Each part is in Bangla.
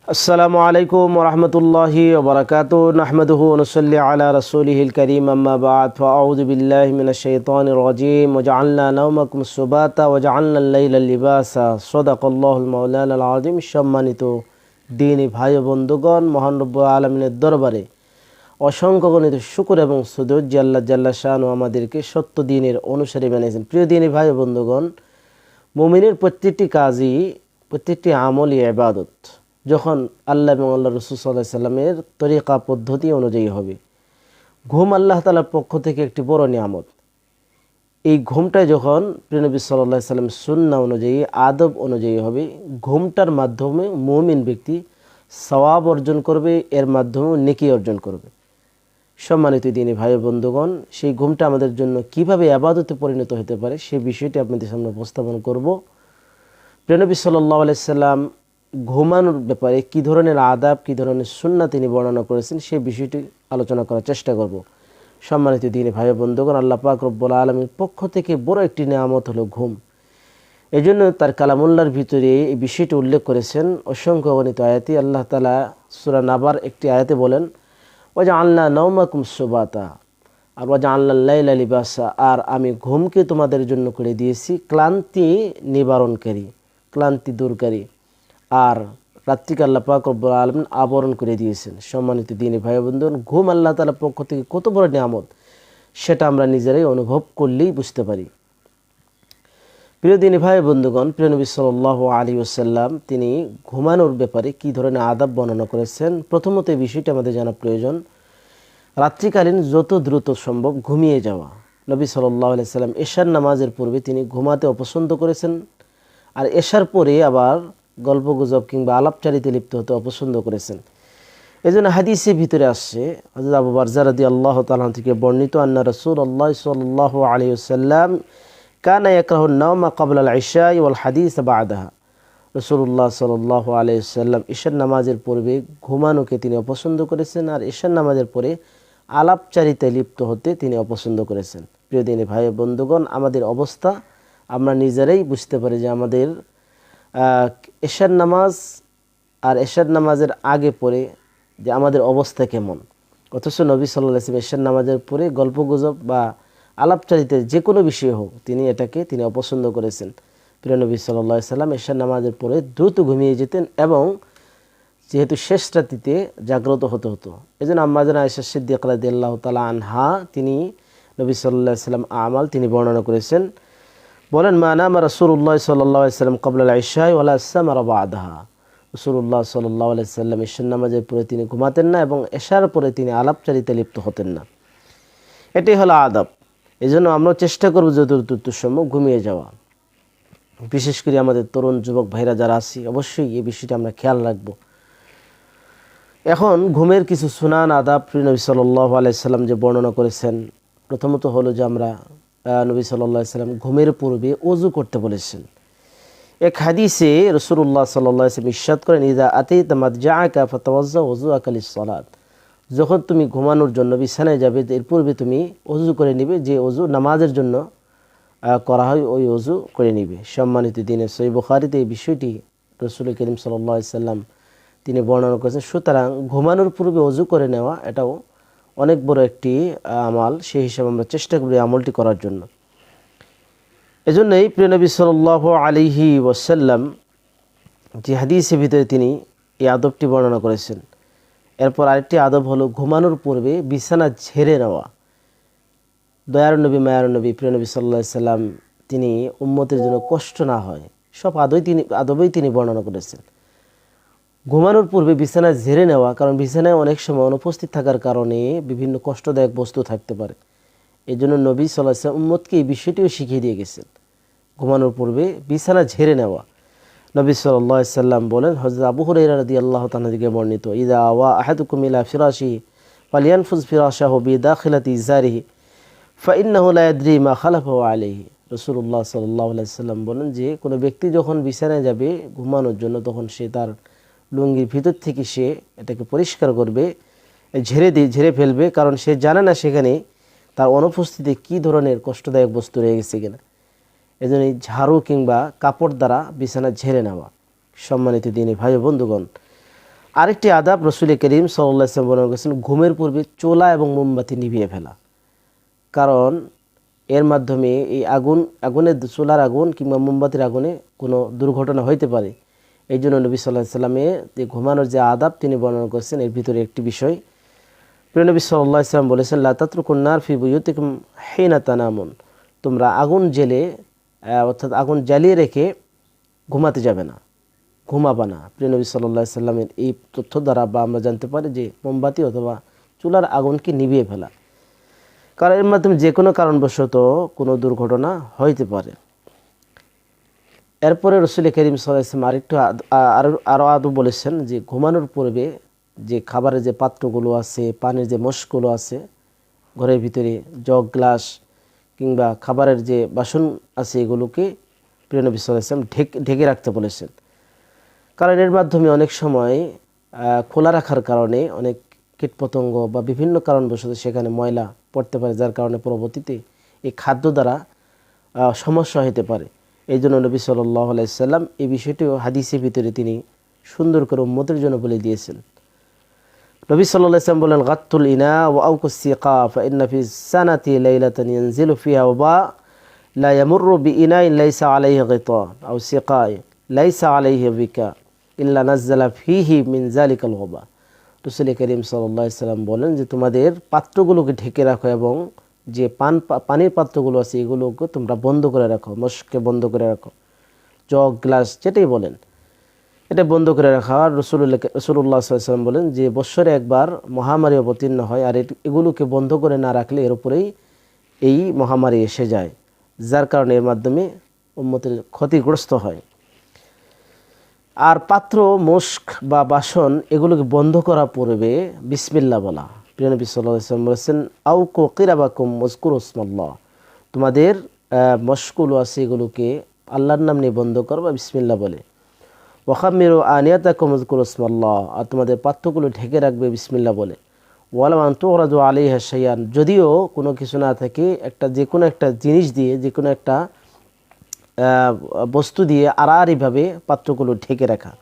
আসসালামু আলাইকুম ওয়া রাহমাতুল্লাহি ওয়া বারাকাতুহু নাহমাদুহু ওয়া নুসাল্লি আলা রাসূলিহিল কারীম আম্মা বা'দ ফাআউযু বিল্লাহি মিনাশ শাইতানির রাজীম ওয়া জাআলনা নাওমাকুম সুবাতা ওয়া জাআলনা আল-লাইলা লিবাসা সাদাকাল্লাহুল মাওলানাল আযীম। সম্মানিত দ্বীনি ভাই ও বন্ধুগণ, মহান রব্বুল আলামিনের দরবারে অসংখ্য গণিত শুকর এবং সুজুদ যে আল্লাহ জাল্লা শানু আমাদেরকে সত্য দ্বীনের অনুসারী বানিয়েছেন। প্রিয় দ্বীনি ভাই ও বন্ধুগণ, মুমিনের প্রত্যেকটি কাজই, প্রত্যেকটি আমলই ইবাদত যখন আল্লাহ এবং আল্লাহ রাসূল সাল্লাল্লাহু আলাইহি সাল্লামের তরিকা পদ্ধতি অনুযায়ী হবে। ঘুম আল্লাহ তাআলার পক্ষ থেকে একটি বড় নিয়ামত। এই ঘুমটা যখন প্রিয় নবী সাল্লাল্লাহু আলাইহি সাল্লামের সুন্নাহ অনুযায়ী, আদব অনুযায়ী হবে, ঘুমটার মাধ্যমে মুমিন ব্যক্তি সওয়াব অর্জন করবে, এর মাধ্যমে নেকি অর্জন করবে। সম্মানিত দ্বীনি ভাই বন্ধুগণ, সেই ঘুমটা আমাদের জন্য কিভাবে ইবাদতে পরিণত হতে পারে সেই বিষয়টি আপনাদের সামনে উপস্থাপন করব। প্রিয় নবী সাল্লাল্লাহু আলাইহি সাল্লাম ঘুমানোর ব্যাপারে কী ধরনের আদাব, কী ধরনের সুন্নাহ তিনি বর্ণনা করেছেন সেই বিষয়টি আলোচনা করার চেষ্টা করব। সম্মানিত দ্বীনি ভাই বন্ধুগণ, আল্লাহ পাক রব্বুল আলামিনের পক্ষ থেকে বড় একটি নিয়ামত হলো ঘুম। এই জন্য তার কালামুল্লাহর ভিতরে এই বিষয়টি উল্লেখ করেছেন অসংখ্য গণিত আয়াতে। আল্লাহ তাআলা সূরা নাবার একটি আয়াতে বলেন, ওয়া জাআলনা নাওমাকুম সুবাতা, আর ওয়া জাআলনা আল-লাইলা লিবাসা, আর আমি ঘুমকে তোমাদের জন্য করে দিয়েছি ক্লান্তি নিবারণকারী, ক্লান্তি দূরকারী, আর রাত্রিকে আল্লাহ পাক রব্বুল আলামিন আবরণ করে দিয়েছেন। সম্মানিত দ্বীনি ভাই বন্ধুগণ, ঘুম আল্লাহ তাআলার পক্ষ থেকে কত বড় নিয়ামত সেটা আমরা নিজেরাই অনুভব করলেই বুঝতে পারি। প্রিয় দ্বীনি ভাই বন্ধুগণ, প্রিয় নবী সাল্লাল্লাহু আলাইহি ওয়াসাল্লাম তিনি ঘুমানোর ব্যাপারে কী ধরনের আদব বর্ণনা করেছেন। প্রথমত এই বিষয়টি আমাদের জানা প্রয়োজন, রাত্রিকালীন যত দ্রুত সম্ভব ঘুমিয়ে যাওয়া। নবী সাল্লাল্লাহু আলাইহি ওয়াসাল্লাম এশার নামাজের পূর্বে তিনি ঘুমাতে অপছন্দ করেছেন, আর এশার পরে আবার গল্পগুজব কিংবা আলাপচারিতে লিপ্ত হতে অপছন্দ করেছেন। এই জন্য হাদিসের ভিতরে আসছে, হযরত আবু বারজা রাদিয়াল্লাহু তাআলা থেকে বর্ণিত, আন্না রাসূলুল্লাহ সাল্লাল্লাহু আলাইহি ওয়াসাল্লাম কানা ইয়াকরাহুন নাওমা ক্বাবলা আল-ইশা ওয়াল হাদিস বা'দাহা। রাসূলুল্লাহ সাল্লাল্লাহু আলাইহি ওয়াসাল্লাম ঈশার নামাজের পূর্বে ঘুমানোকে তিনি অপছন্দ করেছেন, আর ঈশার নামাজের পরে আলাপচারিতে লিপ্ত হতে তিনি অপছন্দ করেছেন। প্রিয় দ্বীনি ভাই বন্ধুগণ, আমাদের অবস্থা আমরা নিজেরাই বুঝতে পারি যে আমাদের এশার নামাজ আর এশার নামাজের আগে পরে যে আমাদের অবস্থা কেমন। অথচ নবী সাল্লাল্লাহু আলাইহি ওয়াসাল্লাম এশার নামাজের পরে গল্পগুজব বা আলাপচারিতে যে কোনো বিষয় হোক তিনি অপছন্দ করেছেন। প্রিয় নবী সাল্লাল্লাহু আলাইহি ওয়াসাল্লাম এশার নামাজের পরে দ্রুত ঘুমিয়ে যেতেন, এবং যেহেতু শেষ রাত্রিতে জাগ্রত হতে হতো, এই জন্য আম্মা জানা আয়েশা সিদ্দিকা রাদিয়াল্লাহু তাআলা আনহা তিনি নবী সাল্লাল্লাহু আলাইহি ওয়াসাল্লাম আমাল তিনি বর্ণনা করেছেন, বলেন, মা নামা রাসূলুল্লাহ সাল্লাল্লাহু আলাইহি ওয়াসাল্লাম ক্বাবলা আল-ইশা ওয়ালা সামারা বা'দাহা। রাসূলুল্লাহ সাল্লাল্লাহু আলাইহি ওয়াসাল্লাম এশার নামাজের পরে তিনি ঘুমাতেন না, এবং এশার পরে তিনি আলাপচারিতে লিপ্ত হতেন না। এটাই হলো আদব। এই জন্য আমরা চেষ্টা করব যত দ্রুত সম্ভব ঘুমিয়ে যাওয়া। বিশেষ করে আমাদের তরুণ যুবক ভাইরা যারা আছি, অবশ্যই এই বিষয়টা আমরা খেয়াল রাখব। এখন ঘুমের কিছু সুনান আদাব প্রিয় নবী সাল্লাল্লাহু আলাইহি ওয়াসাল্লাম যে বর্ণনা করেছেন, প্রথমত হলো যে আমরা নবী সাল্লাল্লাহু আলাইহি ওয়াসাল্লাম ঘুমের পূর্বে ওযু করতে বলেছেন। এক হাদিসে রাসূলুল্লাহ সাল্লাল্লাহু আলাইহি ওয়াসাল্লাম ইরশাদ করেন, ইযা আতাইতা মাদজাআকা ফাতাওয়াজ্জা ওযুআকা লিস-সালাত। যখন তুমি ঘুমানোর জন্য বিছানায় যাবে, এর পূর্বে তুমি ওযু করে নিবে, যে ওযু নামাজের জন্য করা হয় ওই ওযু করে নিবে। সম্মানিত দ্বীনে সহিহ বুখারীতে এই বিষয়টি রাসূল করিম সাল্লাল্লাহু আলাইহি ওয়াসাল্লাম তিনি বর্ণনা করেছেন। সুতরাং ঘুমানোর পূর্বে ওযু করে নেওয়া এটাও অনেক বড় একটি আমল, সেই হিসাবে আমরা চেষ্টা করি আমলটি করার জন্য। এজন্যই প্রিয় নবী সাল্লাল্লাহু আলাইহি ওয়াসাল্লাম যে হাদিসের ভিতরে তিনি এই আদবটি বর্ণনা করেছেন। এরপর আরেকটি আদব হলো ঘুমানোর পূর্বে বিছানা ঝেড়ে নেওয়া। দয়ার নবী, মায়ার নবী, প্রিয় নবী সাল্লাল্লাহু আলাইহি সাল্লাম তিনি উম্মতের জন্য কষ্ট না হয় সব আদবই তিনি বর্ণনা করেছেন। ঘুমানোর পূর্বে বিছানা ঝেড়ে নেওয়া, কারণ বিছানায় অনেক সময় অনুপস্থিত থাকার কারণে বিভিন্ন কষ্টদায়ক বস্তু থাকতে পারে। এই জন্য নবী সাল্লাল্লাহু আলাইহি ওয়াসাল্লাম উম্মতকে এই বিষয়টিও শিখিয়ে দিয়ে গেছেন, ঘুমানোর পূর্বে বিছানা ঝেড়ে নেওয়া। নবী সাল্লাল্লাহু আলাইহি ওয়াসাল্লাম বলেন, হযরত আবু হুরায়রা রাদিয়াল্লাহু তাআলা থেকে বর্ণিত, ইযা আওয়া আহাদুকুম ইলা ফিরাশিহি ফালিয়ানফুজ ফিরাশাহু বিদাখিলাতি ইজারিহি ফাইন্নাহু লা ইয়াদরি মা খালাফাহু আলাইহি। রাসূলুল্লাহ সাল্লাল্লাহু আলাইহি ওয়াসাল্লাম বলেন যে কোনো ব্যক্তি যখন বিছানায় যাবে ঘুমানোর জন্য, তখন সে তার লুঙ্গির ভিতর থেকে সে এটাকে পরিষ্কার করবে, ঝেড়ে ফেলবে, কারণ সে জানে না সেখানে তার অনুপস্থিতিতে কী ধরনের কষ্টদায়ক বস্তু রয়ে গেছে কিনা। এজন্য এই ঝাড়ু কিংবা কাপড় দ্বারা বিছানা ঝেড়ে নেওয়া। সম্মানিত দ্বীনি ভাই বন্ধুগণ, আরেকটি আদাব রাসূল করিম সাল্লাল্লাহু আলাইহি ওয়াসাল্লাম বর্ণনা করেছেন ঘুমের পূর্বে চুলা এবং মোমবাতি নিভিয়ে ফেলা। কারণ এর মাধ্যমে এই আগুনের চুলার আগুন কিংবা মোমবাতির আগুনে কোনো দুর্ঘটনা হইতে পারে। এই জন্য নবী সাল্লাল্লাহু আলাইহি ওয়াসাল্লামের যে ঘুমানোর যে আদাব তিনি বর্ণনা করেছেন এর ভিতরে একটি বিষয় প্রিয় নবী সাল্লাল্লাহু আলাইহি ওয়াসাল্লাম বলেছেন লা তাতরুকুন নার ফি বুয়ুতিকুম হিনা তানামুন, তোমরা আগুন জেলে অর্থাৎ আগুন জ্বালিয়ে রেখে ঘুমাতে যাবে না, ঘুমাবা না। প্রিয় নবী সাল্লাল্লাহু আলাইহি ওয়াসাল্লামের এই তথ্য দ্বারা বা আমরা জানতে পারি যে মোমবাতি অথবা চুলার আগুনকে নিভিয়ে ফেলা, কারণ এর মাধ্যমে যে কোনো কারণবশত কোনো দুর্ঘটনা হইতে পারে। এরপরে রাসূল করিম সাল্লাল্লাহু আলাইহি ওয়াসাল্লাম আরেকটু আরও আদব বলেছেন যে ঘুমানোর পূর্বে যে খাবারের যে পাত্রগুলো আছে, পানির যে মশগুলো আছে ঘরের ভিতরে, জগ গ্লাস কিংবা খাবারের যে বাসন আছে এগুলোকে প্রিয় নবী সাল্লাল্লাহু আলাইহি ওয়াসাল্লাম ঢেকে রাখতে বলেছেন। কারণ এর মাধ্যমে অনেক সময় খোলা রাখার কারণে অনেক কীটপতঙ্গ বা বিভিন্ন কারণবশত সেখানে ময়লা পড়তে পারে, যার কারণে পরবর্তীতে এই খাদ্য দ্বারা সমস্যা হতে পারে। এই জন্য নবী সাল্লাল্লাহু আলাইহি ওয়াসাল্লাম এই বিষয়টিও হাদিসের ভিতরে তিনি সুন্দর করে উম্মতের জন্য বলে দিয়েছেন। নবী সাল্লাল্লাহু আলাইহি ওয়াসাল্লাম বলেন গাত্তুল ইনা ওয়া আওকুস সিকা ফা ইন্না ফিস সানাতি লাইলাতান ইয়ানজিলু ফিহা ওয়া লা ইয়ামুরু বিইনাইন লাইসা আলাইহি গিতা আও সিকা লাইসা আলাইহি বিকা ইল্লা নাযালা ফিহি মিন যালিকাল ওবা। রাসূল করিম সাল্লাল্লাহু আলাইহি ওয়াসাল্লাম বলেন যে তোমাদের পাত্রগুলোকে ঢেকে রাখো এবং যে পানির পাত্রগুলো আছে এগুলোকে তোমরা বন্ধ করে রাখো, মশকে বন্ধ করে রাখো, জগ গ্লাস যেটাই বলেন এটা বন্ধ করে রাখা। রাসূলুল্লাহ সাল্লাল্লাহু আলাইহি ওয়াসাল্লাম বলেন যে বৎসরে একবার মহামারী অবতীর্ণ হয় আর এগুলোকে বন্ধ করে না রাখলে এর উপরেই এই মহামারী এসে যায়, যার কারণে এর মাধ্যমে উম্মতের ক্ষতিগ্রস্ত হয়। আর পাত্র মশক বা বাসন এগুলোকে বন্ধ করা পূর্বে বিসমিল্লাহ বলা। প্রিয় নবী সাল্লাল্লাহু আলাইহি ওয়াসাল্লাম বলেছেন আউকু কিরাবাকুম ওয়াজকুরু ইসমাল্লাহ, তোমাদের মশকগুলো আছে এগুলোকে আল্লাহর নাম নিয়ে বন্ধ করো বা বিসমিল্লাহ বলে। ওয়াখামিরু আনিয়াতাকুম ওয়াজকুরু ইসমাল্লাহ, আর তোমাদের পাত্রগুলো ঢেকে রাখবে বিসমিল্লাহ বলে। ওয়ালাউ আন তুরাদু আলাইহা শাইআন, যদিও কোনো কিছু না থাকে যে কোনো একটা জিনিস দিয়ে যে কোনো একটা বস্তু দিয়ে আড়াআড়িভাবে পাত্রগুলো ঢেকে রাখা।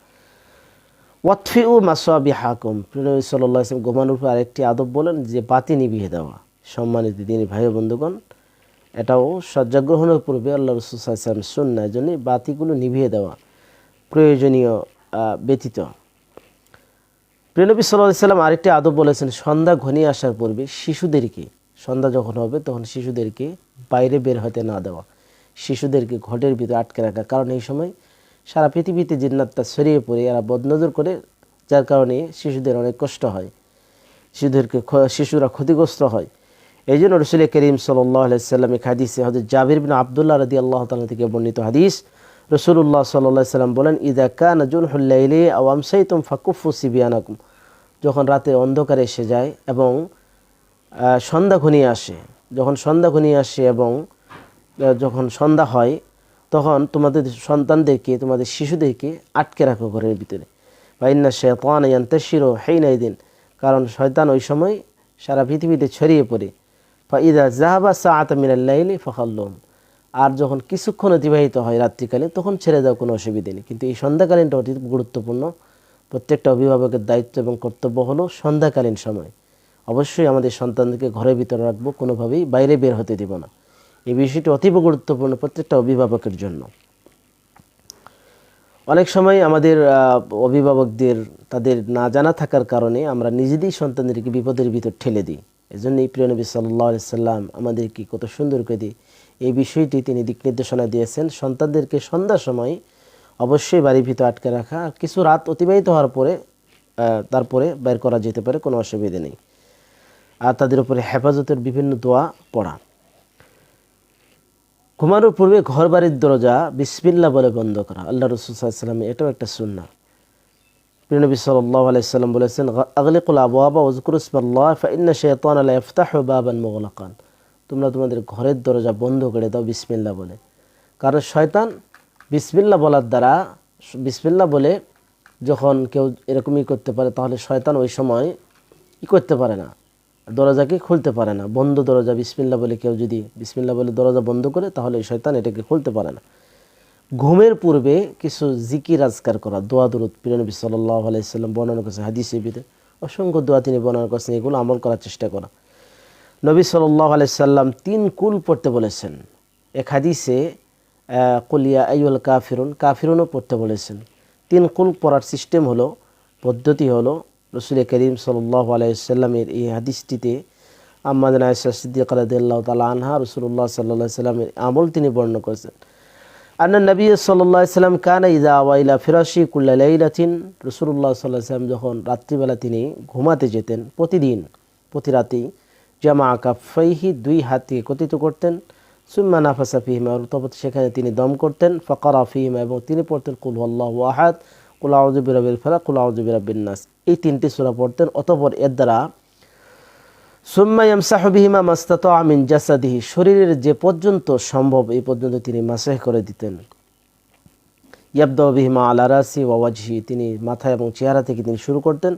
ওয়াতফিউ মাসাবিহাকুম, নবী সাল্লাল্লাহু আলাইহি ওয়াসাল্লাম ঘুমানোর উপর আরেকটি আদব বলেন যে বাতি নিভিয়ে দেওয়া। সম্মানিত দিনী ভাই বন্ধুগণ, এটাও শয্যা গ্রহণের পূর্বে আল্লাহ রাসূল সাল্লাল্লাহু আলাইহি ওয়াসাল্লাম সুন্নাহ, এর জন্য বাতিগুলো নিভিয়ে দেওয়া প্রয়োজনীয় ব্যতীত। প্রিয় নবী সাল্লাল্লাহু আলাইহি ওয়াসাল্লাম আরেকটি আদব বলেছেন সন্ধ্যা ঘনিয়ে আসার পূর্বে শিশুদেরকে, সন্ধ্যা যখন হবে তখন শিশুদেরকে বাইরে বের হতে না দেওয়া, শিশুদেরকে ঘরের ভিতরে আটকে রাখা। কারণ এই সময় সারা পৃথিবীতে জিন্নাতটা ছড়িয়ে পড়ে এরা বদনজর করে, যার কারণে শিশুদের অনেক কষ্ট হয়, শিশুরা ক্ষতিগ্রস্ত হয়। এই জন্য রাসূল করিম সাল্লাল্লাহু আলাইহি ওয়াসাল্লাম এক হাদিসে হযরত জাবির বিন আব্দুল্লাহ রাদিয়াল্লাহু তাআলা থেকে বর্ণিত হাদিস, রাসূলুল্লাহ সাল্লাল্লাহু আলাইহি ওয়াসাল্লাম বলেন ইযা কানা জুনহুল লাইলি আও আমসাইতুম ফাকুফু সিবিয়ানাকুম, যখন রাতে অন্ধকার এসে যায় এবং সন্ধ্যা ঘনিয়ে আসে, যখন সন্ধ্যা ঘনিয়ে আসে এবং যখন সন্ধ্যা হয় তখন তোমাদের সন্তানদেরকে, তোমাদের শিশুদেরকে আটকে রাখো ঘরের ভিতরে। বা ইন্না শাইতানা ইয়ান্তাশিরু হিনাইদিন, কারণ শয়তান ওই সময় সারা পৃথিবীতে ছড়িয়ে পড়ে। ফা ইযা যাহাবা সাআতা মিনাল লাইলি ফাখাল্লুম, আর যখন কিছুক্ষণ অতিবাহিত হয় রাত্রিকালে তখন ছেড়ে দাও, কোনো অসুবিধা নেই। কিন্তু এই সন্ধ্যাকালীনটা অতি গুরুত্বপূর্ণ। প্রত্যেকটা অভিভাবকের দায়িত্ব এবং কর্তব্য হলো সন্ধ্যাকালীন সময় অবশ্যই আমাদের সন্তানদেরকে ঘরের ভিতরে রাখবো, কোনোভাবেই বাইরে বের হতে দেব না। এই বিষয়টি অতীব গুরুত্বপূর্ণ প্রত্যেকটা অভিভাবকের জন্য। অনেক সময় আমাদের অভিভাবকদের তাদের না জানা থাকার কারণে আমরা নিজেদেরই সন্তানদেরকে বিপদের ভিতর ঠেলে দিই। এজন্যই প্রিয় নবী সাল্লাল্লাহু আলাইহি সাল্লাম আমাদেরকে কত সুন্দর করে দিয়ে এই বিষয়টি তিনি দিক নির্দেশনা দিয়েছেন, সন্তানদেরকে সন্ধ্যার সময় অবশ্যই বাড়ির ভিতর আটকে রাখা, আর কিছু রাত অতিবাহিত হওয়ার পরে তারপরে বের করা যেতে পারে, কোনো অসুবিধা নেই। আর তাদের উপরে হেফাজতের বিভিন্ন দোয়া পড়া। ঘুমানোর পূর্বে ঘর বাড়ির দরজা বিসমিল্লাহ বলে বন্ধ করা, আল্লাহ রাসূল সাল্লাল্লাহু আলাইহি ওয়াসাল্লাম এটাও একটা সুন্নাহ। প্রিয় নবী সাল্লাল্লাহু আলাইহি ওয়াসাল্লাম বলেছেন আগলিকুল আবওয়াবা ওয়াজকুরু ইসমাল্লাহ ফা ইন্না শাইতানা লা ইফতাহু বাবান মুগলাকান, তোমরা তোমাদের ঘরের দরজা বন্ধ করে দাও বিসমিল্লাহ বলে। কারণ শয়তান বিসমিল্লাহ বলার দ্বারা, বিসমিল্লাহ বলে যখন কেউ এরকমই করতে পারে তাহলে শয়তান ওই সময় করতে পারে না, দরজাকে খুলতে পারে না। বন্ধ দরজা বিসমিল্লাহ বলে কেউ যদি বিসমিল্লাহ বলে দরজা বন্ধ করে তাহলে শয়তান এটাকে খুলতে পারে না। ঘুমের পূর্বে কিছু জিকির আজকার করা, দোয়া দরুদ প্রিয় নবী সাল্লাল্লাহু আলাইহি সাল্লাম বর্ণনা করেছেন হাদিসের ভিতরে, অসংখ্য দোয়া তিনি বর্ণনা করেছেন, এগুলো আমল করার চেষ্টা করা। নবী সাল্লাল্লাহু আলাইহি সাল্লাম 3 কুল পড়তে বলেছেন। এক হাদিসে কুল ইয়া আইয়ুহাল কাফিরুন, কাফিরুনও পড়তে বলেছেন। 3 কুল পড়ার সিস্টেম হলো, পদ্ধতি হলো, রাসূল করিম সাল্লাল্লাহু আলাইহি সাল্লামের এই হাদিসটিতে আম্মা জানা আয়েশা সিদ্দিকা রাদিয়াল্লাহু তাআলা আনহা রাসূলুল্লাহ সাল্লাল্লাহু আলাইহি সাল্লামের আমল তিনি বর্ণনা করেছেন। আন্না নবী সাল্লাল্লাহু আলাইহি সাল্লাম কানা ইযা আওয়া ইলা ফিরাশি কুল্লা লাইলাতিন, রাসূলুল্লাহ সাল্লাল্লাহু আলাইহি সাল্লাম যখন রাত্রিবেলা তিনি ঘুমাতে যেতেন, প্রতিদিন প্রতি রাতেই জামা কাফাইহি, 2 হাতকে একত্রিত করতেন, সুম্মা নাফাসা ফিহিমা, অতঃপর সেখানে তিনি দম করতেন, ফাকারা ফিহিমা, এবং তিনি পড়তেন কুল হুয়াল্লাহু আহাদ, কুল আউযু বিরাব্বিল ফালাক, কুল আউযু বিরাব্বিন নাস, এই 3টি সূরা পড়তেন। অতঃপর এর দ্বারা সুম্মা ইয়ামসাহু বিহিমা মাস্তাতা মিন জাসাদিহি, শরীরের যে পর্যন্ত সম্ভব এই পর্যন্ত তিনি মাসাহ করে দিতেন। ইয়াবদাউ বিহিমা আলা রাসি ওয়া ওয়াজহি, তিনি মাথা এবং চেহারা থেকে তিনি শুরু করতেন।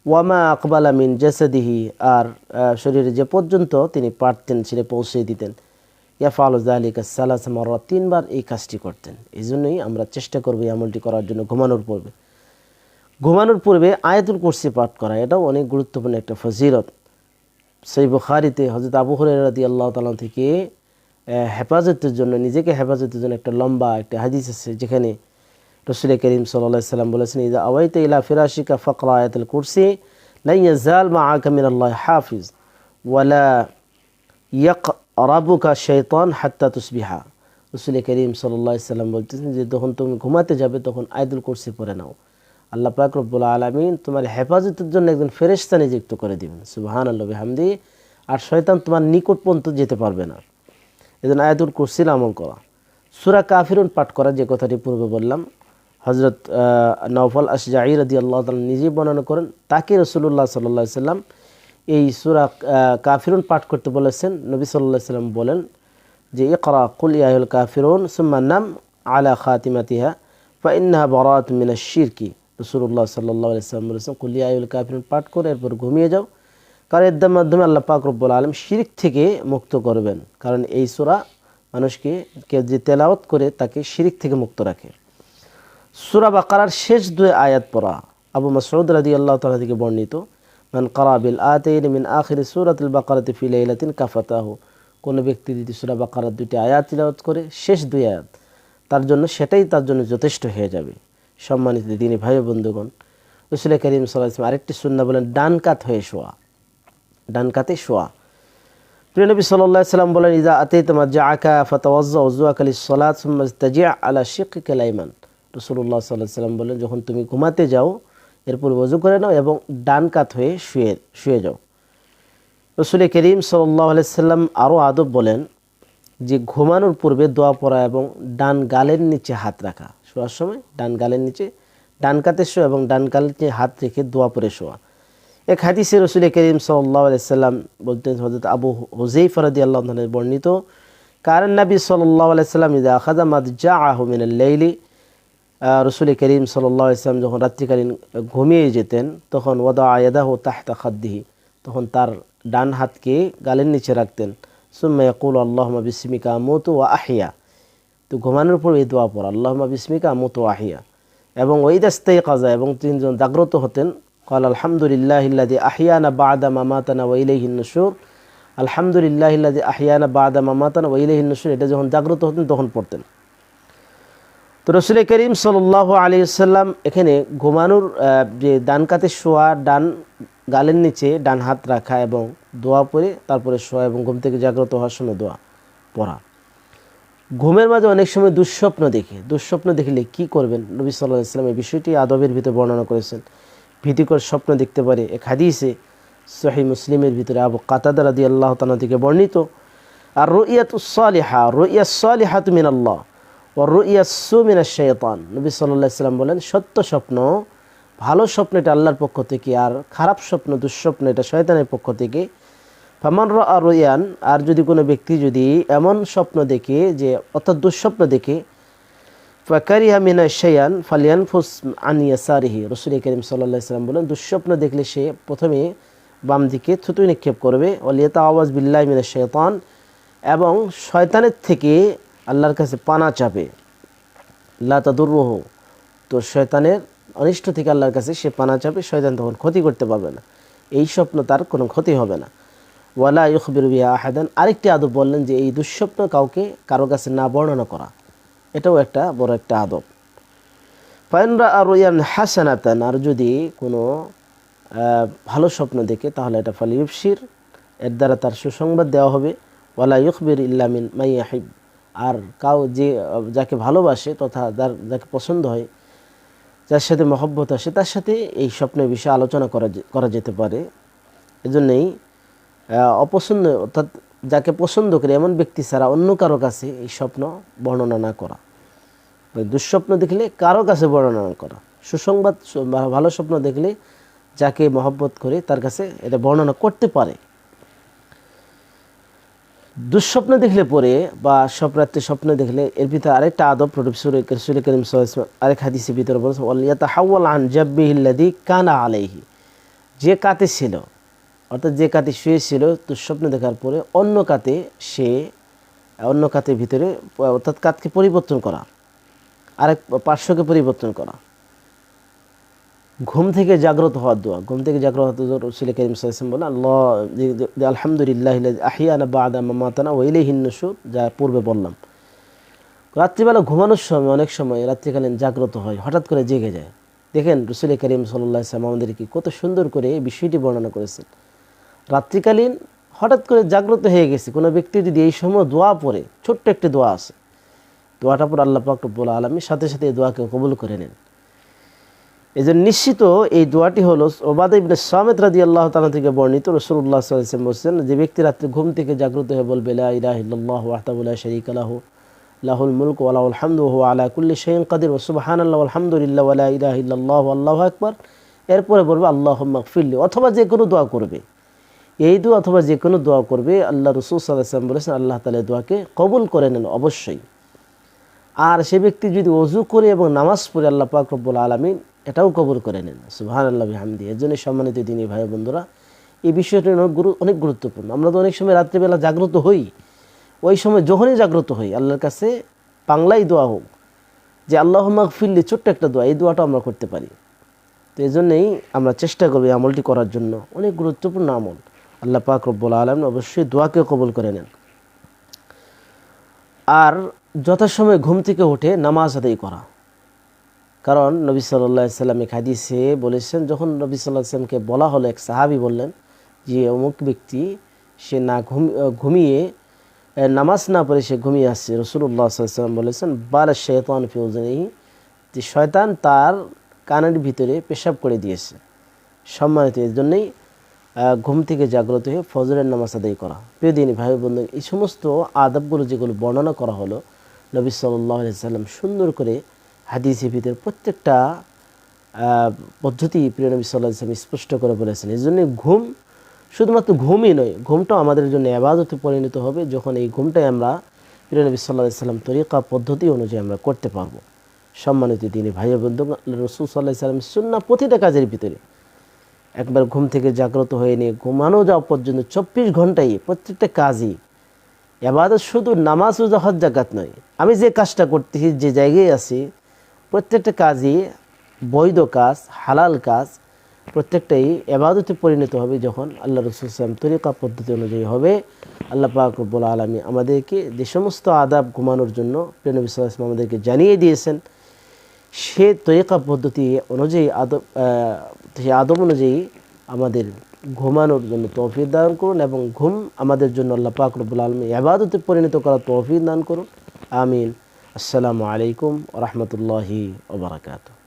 ওয়ামা আকবালা মিন জাসাদিহি, আর শরীরে যে পর্যন্ত তিনি পারতেন সেটা পৌঁছে দিতেন। ইয়াফআলু যালিকা সালাসা মাররাত, 3 বার এই কাজটি করতেন। এই জন্যই আমরা চেষ্টা করব এই আমলটি করার জন্য। ঘুমানোর পূর্বে আয়াতুল কুরসি পাঠ করা, এটাও অনেক গুরুত্বপূর্ণ একটা ফজিলত। সহিহ বুখারীতে হযরত আবু হুরায়রা রাদিয়াল্লাহু তাআলা থেকে হেফাজতের জন্য, নিজেকে হেফাজতের জন্য একটা লম্বা একটা হাদিস আছে, যেখানে রাসূল করিম সাল্লাল্লাহু আলাইহি সাল্লাম বলেছেন, ইযা আওয়াইতা ইলা ফিরাশিকা ফাকরা আয়াতুল কুরসি লা ইয়াজাল মাআকা মিনাল্লাহি হাফিজ ওয়ালা ইয়াকরাবুকা শাইতান হাত্তা তুসবিহা। রাসূল করিম সাল্লাল্লাহু আলাইহি সাল্লাম বলতেছেন যে যখন তুমি ঘুমাতে যাবে তখন আয়াতুল কুরসি পড়ে নাও, আল্লাহ পাক রব্বুল আলামিন তোমার হেফাজতের জন্য একজন ফেরেশতা নিযুক্ত করে দিবেন, সুবহানাল্লাহ বিহামদি, আর শয়তান তোমার নিকট পর্যন্ত যেতে পারবে না। এজন্য আয়াতুল কুরসির আমল করা। সূরা কাফিরুন পাঠ করা, যে কথাটি পূর্বে বললাম, হযরত নওফল আশজাঈ রাদিয়াল্লাহু তাআলা নিজেই বর্ণনা করেন, তাকে রাসূলুল্লাহ সাল্লাল্লাহু আলাইহি সাল্লাম এই সূরা কাফিরুন পাঠ করতে বলেছেন। নবী সাল্লাল্লাহু আলাইহি সাল্লাম বলেন যে ইকরা কুল ইয়া আইয়ুহাল কাফিরুন সুম্মা নাম আলা খাতিমাতিহা ফাইন্নাহা বারাআতুম মিনাশ শিরকি। রাসূলুল্লাহ সাল্লাল্লাহু আলাইহি সাল্লাম বলেছেন কুল ইয়া আইয়ুহাল কাফিরুন পাঠ করে এরপর ঘুমিয়ে যাও, কারণ এর মাধ্যমে আল্লাহ পাক রব্বুল আলামিন শিরক থেকে মুক্ত করবেন। কারণ এই সূরা মানুষকে কেউ যে তেলাওয়াত করে তাকে শিরক থেকে মুক্ত রাখে। সূরা বাকারার শেষ 2 আয়াত পড়া, আবু মাসউদ রাদিয়াল্লাহু তাআলা থেকে বর্ণিত, মান ক্বারা বিল আতাইন মিন আখির সূরাতুল বাকারাতি ফি লাইলাতিন কাফাতাহু, কোন ব্যক্তি যদি সূরা বাকারার 2টি আয়াত তিলাওয়াত করে, শেষ 2 আয়াত, তার জন্য সেটাই তার জন্য যথেষ্ট হয়ে যাবে। সম্মানিত দিনী ভাই ও বন্ধুগণ, রাসূল করিম সাল্লাল্লাহু আলাইহি ওয়াসাল্লাম আরেকটি সুন্নাহ বলেন ডান কাত হয়ে শোয়া, ডান কাতে শোয়া। প্রিয় নবী সাল্লাল্লাহু আলাইহি ওয়াসাল্লাম বলেন ইযা আতাইতা মাজ্জাআকা ফাতাওয়াজ্জা ওযুআকা লিস-সালাত সুম্মা ইসতাজি' আলা শিক্কিকাল আইমান। রাসূলুল্লাহ সাল্লাল্লাহু আলাইহি ওয়াসাল্লাম বলেন যখন তুমি ঘুমাতে যাও এরপর ওযু করে নাও এবং ডান কাত হয়ে শুয়ে যাও। রাসূল করিম সাল্লাল্লাহু আলাইহি ওয়াসাল্লাম আরও আদব বলেন যে ঘুমানোর পূর্বে দোয়া পড়া এবং ডান গালের নিচে হাত রাখা, শোয়ার সময় ডান গালের নিচে ডান কাতে শোয়া এবং ডান গালের নিচে হাত রেখে দোয়া পড়ে শোয়া। এক হাদিসে রাসূল করিম সাল্লাল্লাহু আলাইহি ওয়াসাল্লাম বলতেন, হযরত আবু হুযায়ফা রাদিয়াল্লাহু তাআলা বর্ণিত, কারণ নবী সাল্লাল্লাহু আলাইহি ওয়াসাল্লাম ইযা আখাযা মাদজাআহু মিনাল লাইলি, রাসূল করিম সাল্লাল্লাহু আলাইহি ওয়াসাল্লাম যখন রাত্রিকালীন ঘুমিয়ে যেতেন তখন ওয়াদা ইয়াদাহু তাহতা খাদ্দিহি, তখন তার ডান হাতকে গালের নিচে রাখতেন। সুম্মা ইয়াকুলু আল্লাহুম্মা বিসমিকা আমুতু ওয়া আহইয়া, তো ঘুমানোর পর এই দোয়া পড়া আল্লাহুম্মা বিসমিকা আমুতু ওয়া আহইয়া। এবং ওয়াইদা ইস্তাইকাযা, এবং তিনি যখন জাগ্রত হতেন ক্বাল আলহামদুলিল্লাহিল্লাযী আহইয়ানা বা'দা মামাতানা ওয়া ইলাইহিন নুশুর, আলহামদুলিল্লাহিল্লাযী আহইয়ানা বা'দা মামাতানা ওয়া ইলাইহিন নুশুর, এটা যখন জাগ্রত হতেন তখন পড়তেন। তো রাসূল করিম সাল্লাল্লাহু আলাইহি ওয়াসাল্লাম এখানে ঘুমানোর যে ডান কাতে শোয়া, ডান গালের নিচে ডান হাত রাখা এবং দোয়া পড়ে তারপরে শোয়া এবং ঘুম থেকে জাগ্রত হওয়ার সময় দোয়া পড়া। ঘুমের মাঝে অনেক সময় দুঃস্বপ্ন দেখলে কি করবেন, নবী সাল্লাল্লাহু আলাইহি ওয়াসাল্লাম এই বিষয়টি আদবের ভিতরে বর্ণনা করেছেন। ভীতিকর স্বপ্ন দেখতে পারে, এক হাদিসে সহিহ মুসলিমের ভিতরে আবু কাতাদা রাদিয়াল্লাহু তাআলা থেকে বর্ণিত, আর রুইয়াতুস সালিহা রুইয়াস সালিহাতু মিনাল্লাহ ওয়া রুইয়াস সু মিনাশ শাইতান। নবী সাল্লাল্লাহু আলাইহি ওয়াসাল্লাম বলেন সত্য স্বপ্ন, ভালো স্বপ্ন এটা আল্লাহর পক্ষ থেকে, আর খারাপ স্বপ্ন দুঃস্বপ্ন এটা শয়তানের পক্ষ থেকে। ফামান রাআ রুয়ান, আর যদি কোনো ব্যক্তি যদি এমন স্বপ্ন দেখে যে অর্থাৎ দুঃস্বপ্ন দেখে, ফাকারিহা মিনা শাইআন ফালিয়ানফুস আন ইয়াসারিহি, রাসূল করিম সাল্লাল্লাহু আলাইহি ওয়াসাল্লাম বলেন দুঃস্বপ্ন দেখলে সে প্রথমে বাম দিকে থুতু নিক্ষেপ করবে, ওয়ালিয়াতাআওয়াজ বিল্লাহি মিনাশ শাইতান, এবং শয়তানের থেকে আল্লাহর কাছে পানা চাবে। লা তাদুররুহু, তো শয়তানের অনিষ্ট থেকে আল্লাহর কাছে সে পানা চাবে, শয়তান তখন ক্ষতি করতে পারবে না, এই স্বপ্ন তার কোনো ক্ষতি হবে না। ওয়ালা ইউখবিরু বিহা আহাদান, আরেকটি আদব বললেন যে এই দুঃস্বপ্ন কাউকে কারো কাছে না বর্ণনা করা, এটাও একটা বড় একটা আদব। ফাইন রাআ রুয়ান হাসানাতান, আর যদি কোনো ভালো স্বপ্ন দেখে তাহলে এটা ফালিউবশির, এর দ্বারা তার সুসংবাদ দেওয়া হবে। ওয়ালা ইউখবির ইল্লা মিন মান ইয়াহিব, আর যাকে ভালোবাসে তথা যাকে পছন্দ হয়, যার সাথে মহব্বত আসে, তার সাথে এই স্বপ্নের বিষয়ে আলোচনা করা যেতে পারে। এজন্যই অপছন্দ অর্থাৎ যাকে পছন্দ করে এমন ব্যক্তি ছাড়া অন্য কারো কাছে এই স্বপ্ন বর্ণনা না করা, দুঃস্বপ্ন দেখলে কারো কাছে বর্ণনা না করা, সুসংবাদ ভালো স্বপ্ন দেখলে যাকে মহব্বত করে তার কাছে এটা বর্ণনা করতে পারে। দুঃস্বপ্ন দেখলে পরে বা স্বপ্রাত্রে স্বপ্ন দেখলে এর ভিতরে আরেকটা আদব রসুল করিম সাল্লাল্লাহু আলাইহি ওয়াসাল্লাম আরেক হাদিসের ভিতরে বলেছেন, ওয়ালিয়াতাহাওয়াল আন জাববিহিল্লাযী কানা আলাইহি, যে কাতে ছিল অর্থাৎ যে কাতে শুয়েছিল দুঃস্বপ্ন দেখার পরে অন্য কাতের ভিতরে অর্থাৎ কাতকে পরিবর্তন করা, আরেক পার্শ্বকে পরিবর্তন করা। ঘুম থেকে জাগ্রত হওয়ার দোয়া, ঘুম থেকে জাগ্রত হওয়ার দোয়া রাসূল করিম সাল্লাল্লাহু আলাইহি ওয়াসাল্লাম বলেন, আলহামদুলিল্লাহিল্লাযী আহইয়ানা বা'দা মামাতানা ওয়া ইলাইহিন নুশুর, যা পূর্বে বললাম। রাত্রিবেলা ঘুমানোর সময় অনেক সময় রাত্রিকালীন জাগ্রত হয়, হঠাৎ করে জেগে যায়। দেখেন রাসূল করিম সাল্লাল্লাহু আলাইহি ওয়াসাল্লাম আমাদেরকে কত সুন্দর করে এই বিষয়টি বর্ণনা করেছেন। রাত্রিকালীন হঠাৎ করে জাগ্রত হয়ে গেছে কোনো ব্যক্তি যদি এই সময় দোয়া পড়ে, ছোট্ট একটি দোয়া আছে, দোয়াটা পর আল্লাহ পাক রব্বুল আলামিন সাথে সাথে এই দোয়াকে কবুল করে নেন। এই জন্য নিশ্চিত এই দোয়াটি হলো উবাদা ইবনে সামিত রাদিয়াল্লাহু তাআলা থেকে বর্ণিত। রাসূলুল্লাহ সাল্লাল্লাহু আলাইহি ওয়াসাল্লাম বলেছেন, যে ব্যক্তি রাত্রে ঘুম থেকে জাগ্রত হয়ে বলবে লা ইলাহা ইল্লাল্লাহু ওয়াহদাহু লা শারীকা লাহু লাহুল মুলকু ওয়া লাহুল হামদু ওয়া হুয়া আলা কুল্লি শাইইন কাদির ওয়া সুবহানাল্লাহি ওয়াল হামদুলিল্লাহি ওয়া লা ইলাহা ইল্লাল্লাহু আল্লাহু আকবার, এরপরে বলবে আল্লাহুম্মা গফিরলি, অথবা যে কোনো দোয়া করবে, এই দোয়া অথবা যে কোনো দোয়া করবে, আল্লাহ রাসূল সাল্লাল্লাহু আলাইহি ওয়াসাল্লাম বলেছেন আল্লাহ তাআলা দোয়াকে কবুল করে নেন অবশ্যই। আর সে ব্যক্তি যদি ওযু করে এবং নামাজ পড়ে আল্লাহ পাক রব্বুল আলামিন এটাও কবুল করে নেন, সুবহানাল্লাহি ওয়া বিহামদিহি। এর জন্য সম্মানিত দিনী ভাই বন্ধুরা, এই বিষয়টি অনেক গুরুত্বপূর্ণ। আমরা তো অনেক সময় রাত্রিবেলা জাগ্রত হই, ওই সময় যখনই জাগ্রত হই আল্লাহর কাছে বাংলায় দোয়া হোক যে আল্লাহুম্মা গফিরলি, ছোট্ট একটা দোয়া, এই দোয়াটা আমরা করতে পারি। তো এই জন্যই আমরা চেষ্টা করব এই আমলটি করার জন্য, অনেক গুরুত্বপূর্ণ আমল। আল্লাহ পাক রব্বুল আলামিন অবশ্যই দোয়াকে কবুল করে নেন। আর যথাসময়ে ঘুম থেকে উঠে নামাজ আদায় করা, কারণ নবী সাল্লাল্লাহু আলাইহি ওয়াসাল্লাম এক হাদিসে বলেছেন, যখন নবী সাল্লাল্লাহু আলাইহি ওয়াসাল্লামকে বলা হলো, এক সাহাবী বললেন যে অমুক ব্যক্তি সে ঘুমিয়ে নামাজ না পড়ে সে ঘুমিয়ে আসছে। রাসূলুল্লাহ সাল্লাল্লাহু আলাইহি ওয়াসাল্লাম বলেছেন, বালা শাইতান ফি উযনিহি, যে শয়তান তার কানের ভিতরে পেশাব করে দিয়েছে। সম্মানিত, এর জন্যই ঘুম থেকে জাগ্রত হয়ে ফজরের নামাজ আদায় করা। প্রিয় দিনী ভাই বন্ধু, এই সমস্ত আদবগুলো যেগুলো বর্ণনা করা হলো নবী সাল্লাল্লাহু আলাইহি ওয়াসাল্লাম সুন্দর করে হাদিসের ভিতরে প্রত্যেকটা পদ্ধতি প্রিয় নবী সাল্লাল্লাহু আলাইহি ওয়াসাল্লাম স্পষ্ট করে বলেছেন। এই জন্য ঘুম শুধুমাত্র ঘুমই নয়, ঘুমটাও আমাদের জন্য ইবাদতে পরিণত হবে যখন এই ঘুমটাই আমরা প্রিয় নবী সাল্লাল্লাহু আলাইহি ওয়াসাল্লাম তরিকা পদ্ধতি অনুযায়ী আমরা করতে পারবো। সম্মানিত দিনী ভাই বন্ধু, রাসূল সাল্লাল্লাহু আলাইহি ওয়াসাল্লাম সুন্নাহ প্রতিটা কাজের ভিতরে একবার ঘুম থেকে জাগ্রত হয়ে নিয়ে ঘুমানো যাওয়া পর্যন্ত 24 ঘন্টায় প্রত্যেকটা কাজই ইবাদত, শুধু নামাজ রোজা হজ যাকাত নয়। আমি যে কাজটা করতেছি, যে জায়গায় আছি, প্রত্যেকটা কাজই বৈধ কাজ, হালাল কাজ, প্রত্যেকটাই ইবাদতে পরিণত হবে যখন আল্লাহ রাসূল সাল্লাল্লাহু আলাইহি ওয়াসাল্লাম তরিকা পদ্ধতি অনুযায়ী হবে। আল্লাহ পাক রব্বুল আলামিন আমাদেরকে যে সমস্ত আদাব ঘুমানোর জন্য প্রিয় নবী সাল্লাল্লাহু আলাইহি ওয়াসাল্লাম আমাদেরকে জানিয়ে দিয়েছেন, সে তরিকা পদ্ধতি অনুযায়ী সেই আদব অনুযায়ী আমাদের ঘুমানোর জন্য তৌফিক দান করুন, এবং ঘুম আমাদের জন্য আল্লাহ পাক রব্বুল আলামিন ইবাদতে পরিণত করার তৌফিক দান করুন। আমিন। আসসালামু আলাইকুম ওয়া রাহমাতুল্লাহি ওয়া বারাকাতুহু।